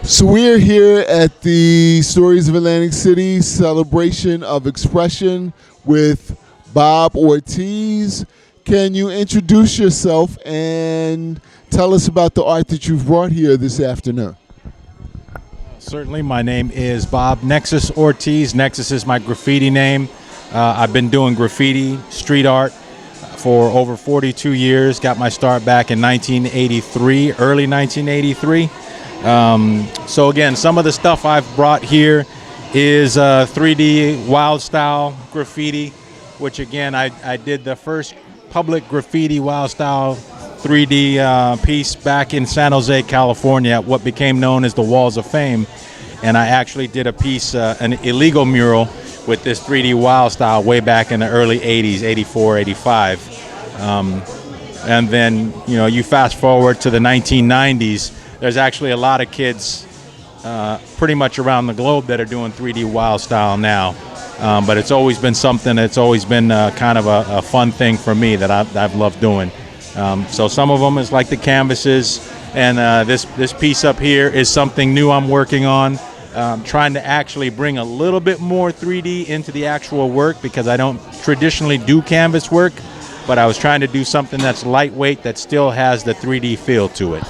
So we're here at the Stories of Atlantic City celebration of expression with Bob Ortiz. Can you introduce yourself and tell us about the art that you've brought here this afternoon? Certainly, my name is Bob Nexus Ortiz. Nexus is my graffiti name. I've been doing graffiti, street art, for over 42 years. Got my start back in 1983, early 1983. So again, some of the stuff I've brought here is 3D wild style graffiti, which again, I did the first public graffiti wild style 3D piece back in San Jose, California, at what became known as the Walls of Fame. And I actually did a piece, an illegal mural with this 3D wild style way back in the early 80s, 84, 85. And then, you know, you fast forward to the 1990s, there's actually a lot of kids pretty much around the globe that are doing 3D wild style now. But it's always been something, it's always been kind of a fun thing for me that I've loved doing. So some of them is like the canvases, and this piece up here is something new I'm working on. Trying to actually bring a little bit more 3D into the actual work, because I don't traditionally do canvas work, but I was trying to do something that's lightweight that still has the 3D feel to it.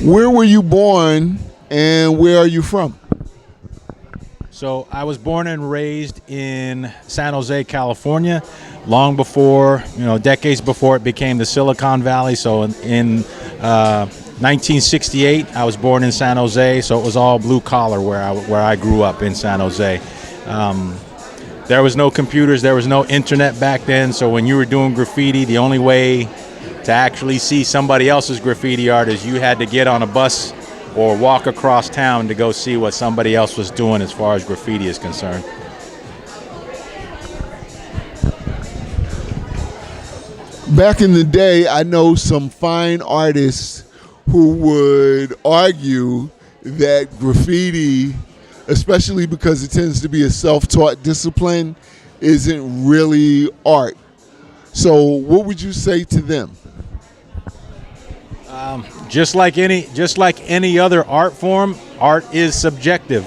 Where were you born and where are you from? So I was born and raised in San Jose, California, long before, decades before it became the Silicon Valley. So in 1968, I was born in San Jose, so it was all blue collar where I grew up in San Jose. There was no computers, there was no internet back then, so when you were doing graffiti, the only way to actually see somebody else's graffiti art is you had to get on a bus or walk across town to go see what somebody else was doing as far as graffiti is concerned. Back in the day, I know some fine artists who would argue that graffiti, especially because it tends to be a self-taught discipline, isn't really art. So what would you say to them? Just like any other art form, art is subjective,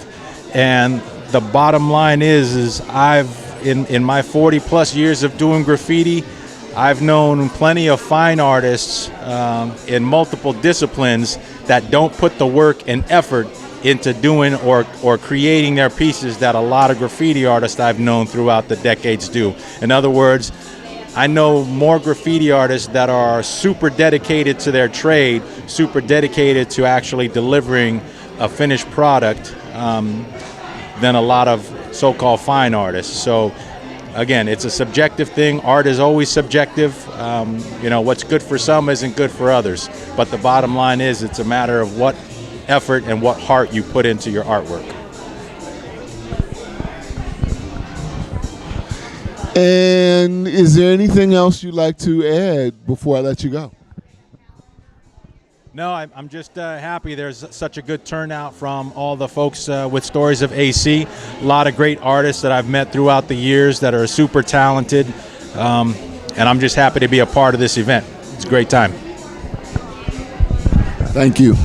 and the bottom line is I've in my 40 plus years of doing graffiti, I've known plenty of fine artists in multiple disciplines that don't put the work and effort into doing or creating their pieces that a lot of graffiti artists I've known throughout the decades do. In other words, I know more graffiti artists that are super dedicated to their trade, super dedicated to actually delivering a finished product than a lot of so-called fine artists. So again, it's a subjective thing. Art is always subjective. What's good for some isn't good for others. But the bottom line is it's a matter of what effort and what heart you put into your artwork. And is there anything else you'd like to add before I let you go? No, I'm just happy there's such a good turnout from all the folks with Stories of AC. A lot of great artists that I've met throughout the years that are super talented. And I'm just happy to be a part of this event. It's a great time. Thank you.